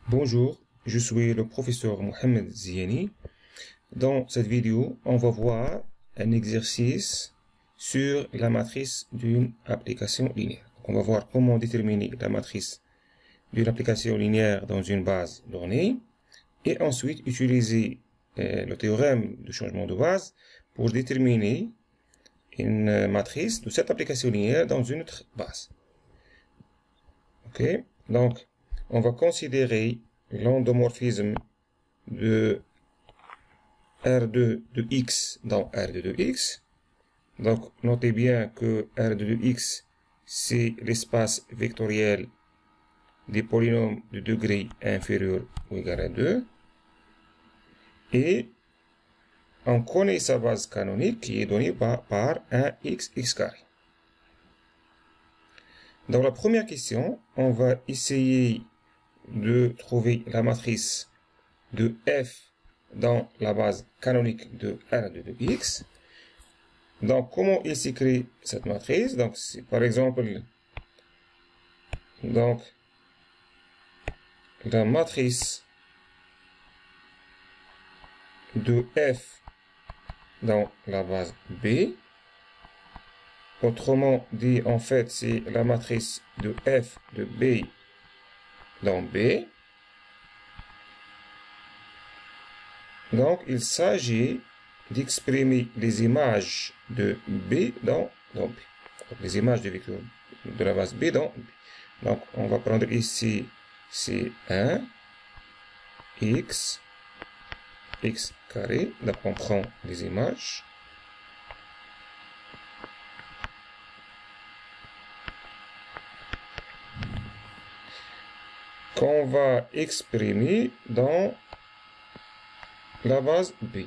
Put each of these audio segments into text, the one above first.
Bonjour, je suis le professeur Mohamed Ziani. Dans cette vidéo, on va voir un exercice sur la matrice d'une application linéaire. On va voir comment déterminer la matrice d'une application linéaire dans une base donnée et ensuite utiliser le théorème de changement de base pour déterminer une matrice de cette application linéaire dans une autre base. Ok, donc on va considérer l'endomorphisme de R2 de x dans R2 de x. Donc, notez bien que R2 de x, c'est l'espace vectoriel des polynômes de degré inférieur ou égal à 2. Et on connaît sa base canonique qui est donnée par 1x, x carré. Dans la première question, on va essayer de trouver la matrice de f dans la base canonique de R2 de x. Donc, comment il s'écrit cette matrice? Donc, c'est par exemple, donc, la matrice de f dans la base B. Autrement dit, en fait, c'est la matrice de f de B dans B. Donc, il s'agit d'exprimer les images de B dans B. Donc, les images de vecteur de la base B dans B. Donc, on va prendre ici C1, X, X carré. Donc, on prend les images. Qu'on va exprimer dans la base B.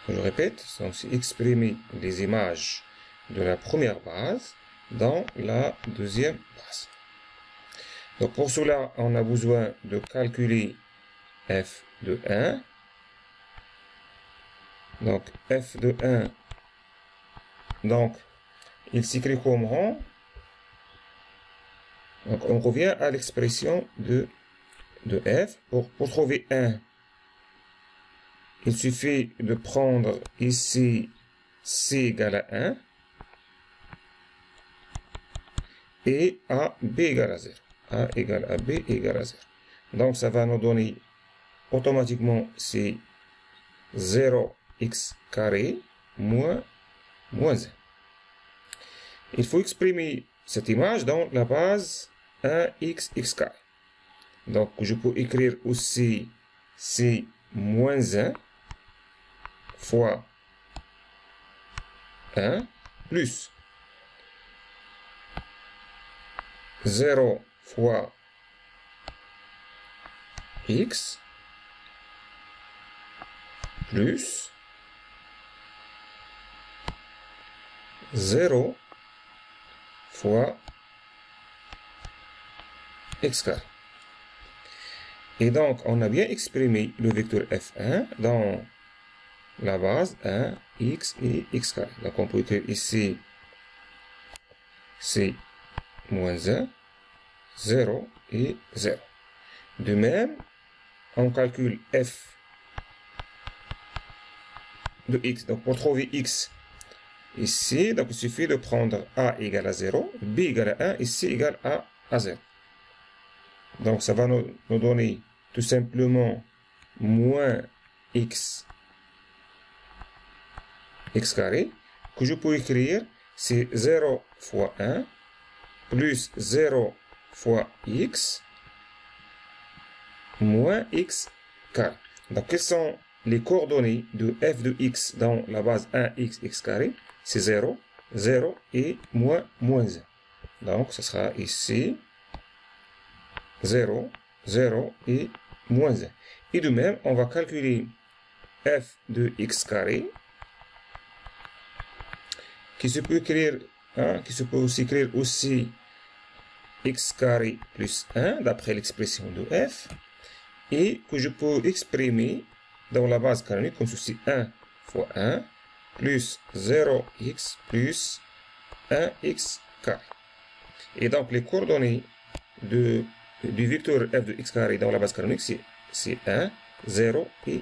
Je répète, c'est exprimer les images de la première base dans la deuxième base. Donc pour cela, on a besoin de calculer f de 1. Donc f de 1, donc il s'écrit comment? Donc on revient à l'expression de f. Pour trouver 1, il suffit de prendre ici c égale à 1 et a b égale à 0. A égale à b égale à 0. Donc ça va nous donner automatiquement c'est 0x carré moins 1. Il faut exprimer cette image dans la base 1x, x carré. Donc, je peux écrire aussi C moins 1 fois 1 plus 0 fois x plus 0 fois x carré. Et donc, on a bien exprimé le vecteur f1 dans la base 1, x et x carré. Donc, on peut écrire ici c moins 1, 0 et 0. De même, on calcule f de x. Donc, pour trouver x ici, donc il suffit de prendre a égale à 0, b égale à 1 et c égale à 0. Donc, ça va nous donner tout simplement moins x carré, que je peux écrire, c'est 0 fois 1, plus 0 fois x, moins x carré. Donc, quelles sont les coordonnées de f de x dans la base 1x, x carré? C'est 0, 0 et moins 1. Donc, ce sera ici 0, 0 et moins 1. Et de même, on va calculer f de x carré, qui se peut écrire, qui se peut aussi écrire aussi x carré plus 1, d'après l'expression de f, et que je peux exprimer dans la base canonique comme ceci, 1 fois 1, plus 0x plus 1x carré. Et donc, les coordonnées du vecteur f de x carré dans la base canonique, c'est 1, 0 et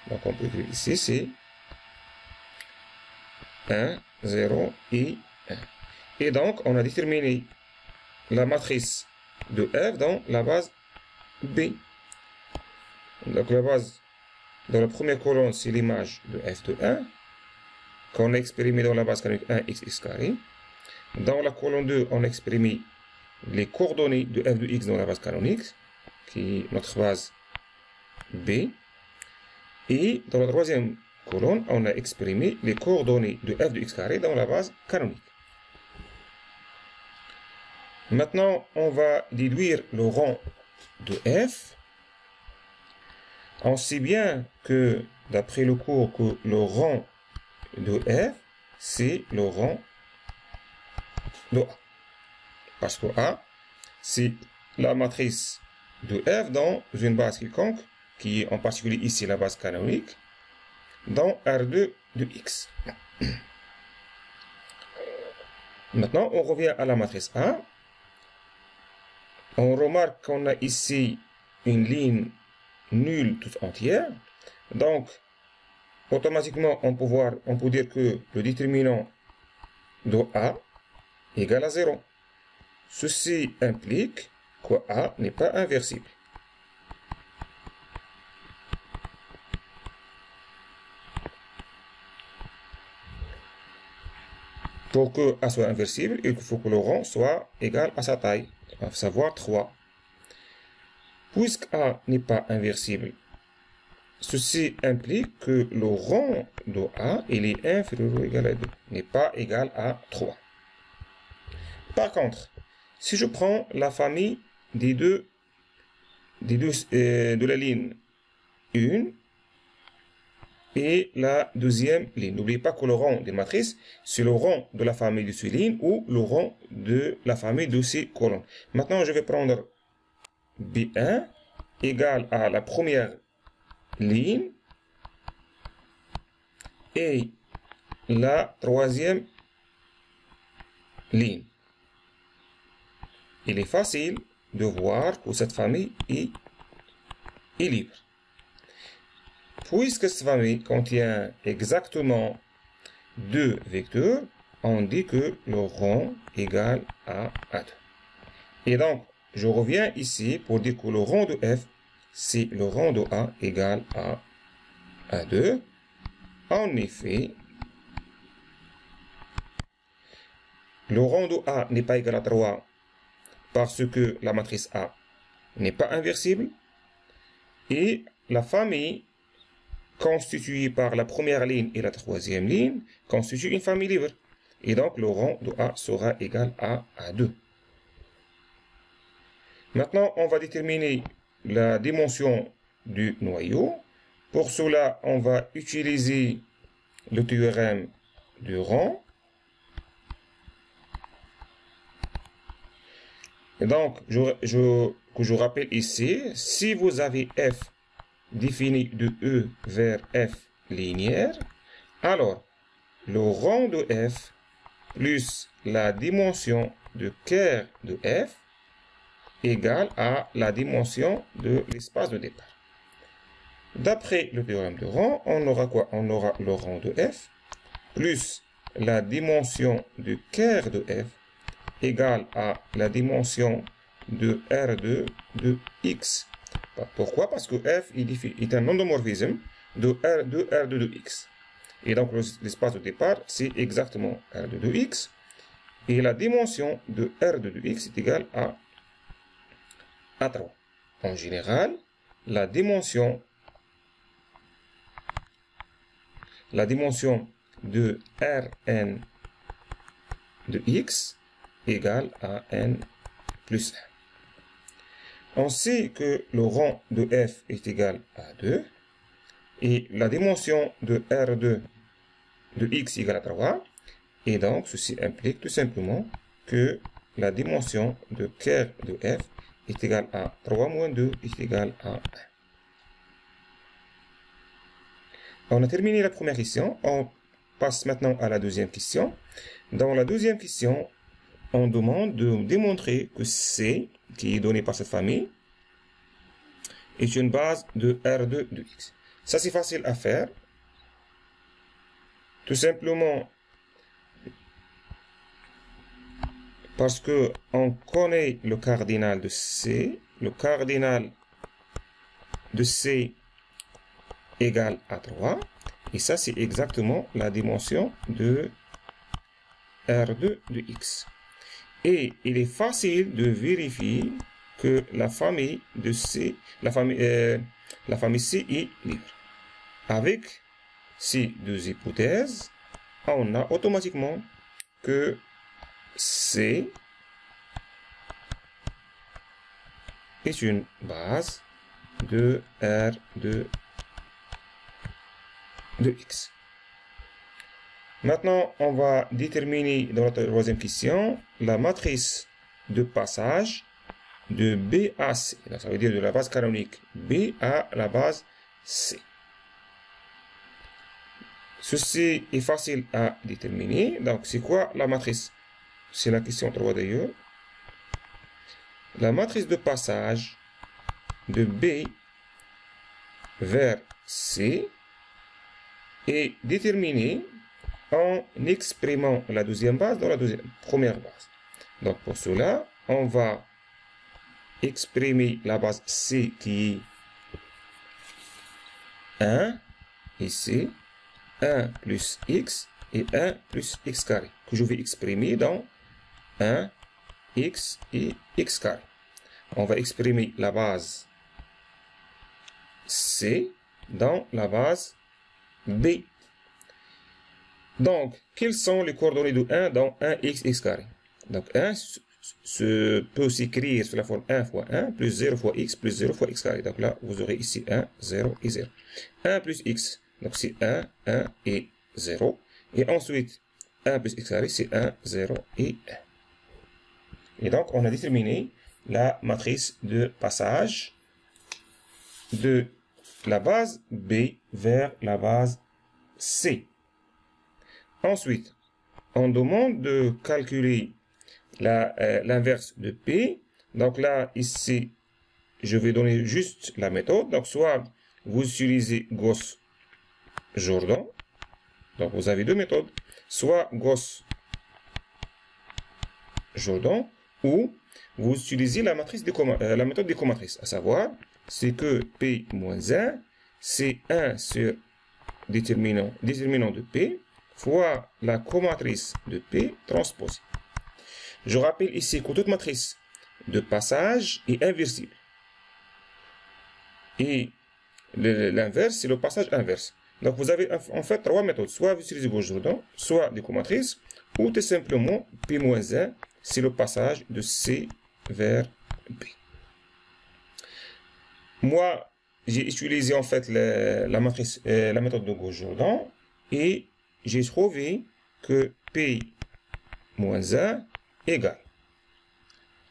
1. Donc on peut écrire ici, c'est 1, 0 et 1. Et donc, on a déterminé la matrice de f dans la base B. Donc la base, dans la première colonne, c'est l'image de f de 1, qu'on a exprimé dans la base canonique 1x carré. Dans la colonne 2, on a exprimé les coordonnées de f de x dans la base canonique, qui est notre base B. Et dans la troisième colonne, on a exprimé les coordonnées de f de x carré dans la base canonique. Maintenant, on va déduire le rang de f. On sait bien que, d'après le cours, que le rang de f, c'est le rang de A. Parce que A, c'est la matrice de f dans une base quelconque, qui est en particulier ici la base canonique, dans R2 de x. Maintenant, on revient à la matrice A. On remarque qu'on a ici une ligne nulle toute entière. Donc, automatiquement, on peut dire que le déterminant de A égale à 0. Ceci implique que A n'est pas inversible. Pour que A soit inversible, il faut que le rang soit égal à sa taille, à savoir 3. Puisque A n'est pas inversible, ceci implique que le rang de A il est inférieur ou égal à 2, n'est pas égal à 3. Par contre, si je prends la famille de la ligne 1 et la deuxième ligne. N'oubliez pas que le rang des matrices, c'est le rang de la famille de ces lignes ou le rang de la famille de ces colonnes. Maintenant, je vais prendre B1 égale à la première ligne et la troisième ligne. Il est facile de voir que cette famille est libre. Puisque cette famille contient exactement deux vecteurs, on dit que le rang égale à 2. Et donc, je reviens ici pour dire que le rang de f, c'est le rang de A égale à 2. En effet, le rang de A n'est pas égal à 3 parce que la matrice A n'est pas inversible et la famille constituée par la première ligne et la troisième ligne constitue une famille libre. Et donc, le rang de A sera égal à 2. Maintenant, on va déterminer la dimension du noyau. Pour cela, on va utiliser le théorème du rang. Et donc, je rappelle ici, si vous avez f défini de E vers f linéaire, alors le rang de f plus la dimension de quart de f égale à la dimension de l'espace de départ. D'après le théorème de rang, on aura quoi? On aura le rang de f plus la dimension de quart de f égale à la dimension de R2 de x. Pourquoi? Parce que f est un endomorphisme de R2 de x. Et donc l'espace de départ, c'est exactement R2 de x. Et la dimension de R2 de x est égale à 3. En général, la dimension de Rn de x égale à n plus 1. On sait que le rang de f est égal à 2 et la dimension de R2 de x égale à 3. Et donc, ceci implique tout simplement que la dimension de quart de f est égale à 3 moins 2 est égal à 1. On a terminé la première question. On passe maintenant à la deuxième question. Dans la deuxième question, on demande de démontrer que C qui est donnée par cette famille est une base de R2 de X. Ça, c'est facile à faire. Tout simplement parce que on connaît le cardinal de C. Le cardinal de C égale à 3. Et ça, c'est exactement la dimension de R2 de X. Et il est facile de vérifier que la famille de C, la famille C est libre. Avec ces deux hypothèses, on a automatiquement que C est une base de R2 de X. Maintenant, on va déterminer dans notre troisième question la matrice de passage de B à C. Donc, ça veut dire de la base canonique B à la base C. Ceci est facile à déterminer. Donc, c'est quoi la matrice? C'est la question 3 d'ailleurs. La matrice de passage de B vers C est déterminée en exprimant la deuxième base dans la première base. Donc, pour cela, on va exprimer la base C qui est 1 ici, 1 plus x et 1 plus x carré, que je vais exprimer dans 1, x et x carré. On va exprimer la base C dans la base B. Donc, quelles sont les coordonnées de 1 dans 1x, x carré? Donc, 1 peut s'écrire sous la forme 1 fois 1 plus 0 fois x plus 0 fois x carré. Donc là, vous aurez ici 1, 0 et 0. 1 plus x, donc c'est 1, 1 et 0. Et ensuite, 1 plus x carré, c'est 1, 0 et 1. Et donc, on a déterminé la matrice de passage de la base B vers la base C. Ensuite, on demande de calculer l'inverse de P. Donc là, ici, je vais donner juste la méthode. Donc, soit vous utilisez Gauss-Jordan. Donc, vous avez deux méthodes. Soit Gauss-Jordan ou vous utilisez la méthode des comatrices. À savoir, c'est que P moins 1, c'est 1 sur déterminant de P fois la comatrice de P transposée. Je rappelle ici que toute matrice de passage est inversible. Et l'inverse, c'est le passage inverse. Donc, vous avez en fait trois méthodes. Soit vous utilisez Gauss-Jordan, soit des comatrices, ou tout simplement P-1, c'est le passage de C vers B. Moi, j'ai utilisé en fait la méthode de Gauss-Jordan et j'ai trouvé que P-1 égale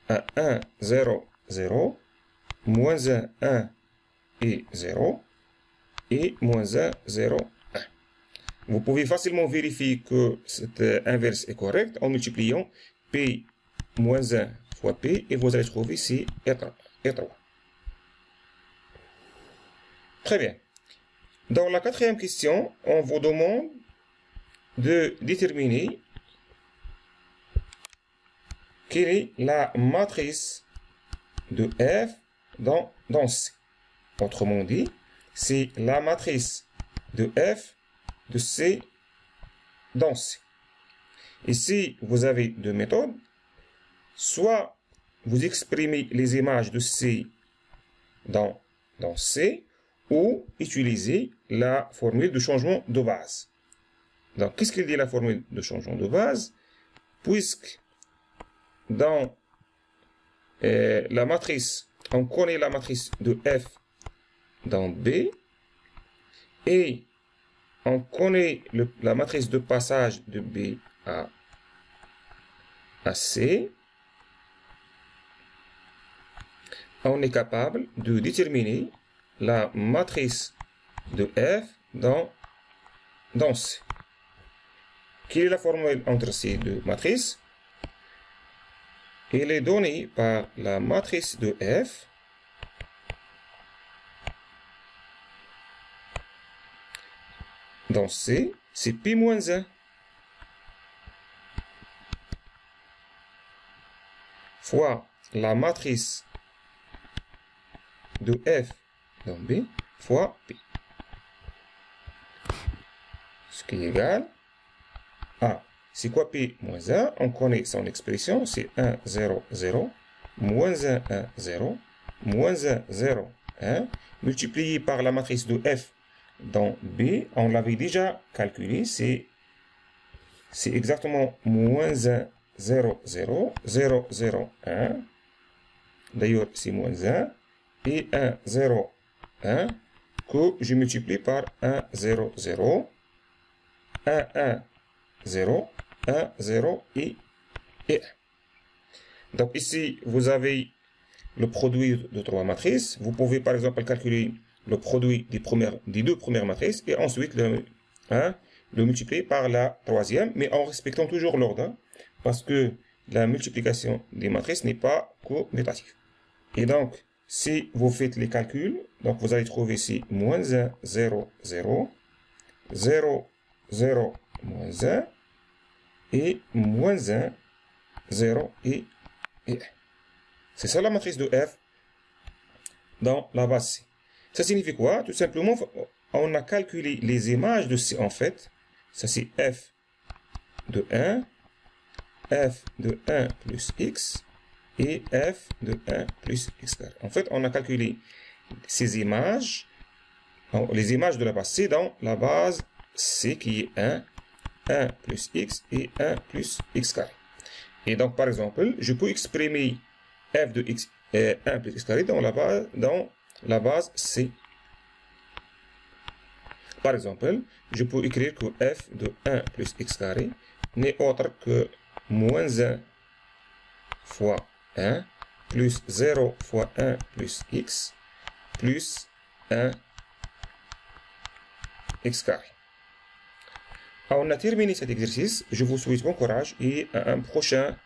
à 1, 0, 0, moins 1, 1 et 0, et moins 1, 0, 1. Vous pouvez facilement vérifier que cette inverse est correcte en multipliant P moins 1 fois P, et vous allez trouver ici R3. Très bien. Dans la quatrième question, on vous demande de déterminer quelle est la matrice de F dans C. Autrement dit, c'est la matrice de F de C dans C. Ici, vous avez deux méthodes. Soit vous exprimez les images de C dans C, ou utilisez la formule de changement de base. Donc, qu'est-ce qu'il dit la formule de changement de base? Puisque dans la matrice, on connaît la matrice de F dans B, et on connaît la matrice de passage de B à C, on est capable de déterminer la matrice de F dans C. Quelle est la formule entre ces deux matrices? il est donné par la matrice de F dans C, c'est P-1 fois la matrice de F dans B fois P. Ce qui est égal à, c'est quoi P moins 1? On connaît son expression, c'est 1, 0, 0, moins 1, 1, 0, moins 1, 0, 1, multiplié par la matrice de F dans B, on l'avait déjà calculé, c'est exactement moins 1, 0, 0, 0, 0, 1. D'ailleurs, c'est moins 1 et 1, 0, 1 que je multiplie par 1, 0, 0, 1, 1, 0, 1, 0 et 1. Donc ici, vous avez le produit de trois matrices. Vous pouvez par exemple calculer le produit des deux premières matrices et ensuite le multiplier par la troisième, mais en respectant toujours l'ordre, hein, parce que la multiplication des matrices n'est pas commutative. Et donc, si vous faites les calculs, donc vous allez trouver ici moins 1, 0, 0, 0, 0, moins 1, et moins 1, 0 et 1. C'est ça la matrice de F dans la base C. Ça signifie quoi? Tout simplement, on a calculé les images de C en fait. Ça c'est F de 1, F de 1 plus X, et F de 1 plus X carré. En fait, on a calculé ces images, les images de la base C dans la base C qui est 1, 1 plus X et 1 plus X carré. Et donc, par exemple, je peux exprimer F de X et 1 plus X carré dans la base C. Par exemple, je peux écrire que F de 1 plus X carré n'est autre que moins 1 fois 1 plus 0 fois 1 plus X plus 1 X carré. On a terminé cet exercice. Je vous souhaite bon courage et à un prochain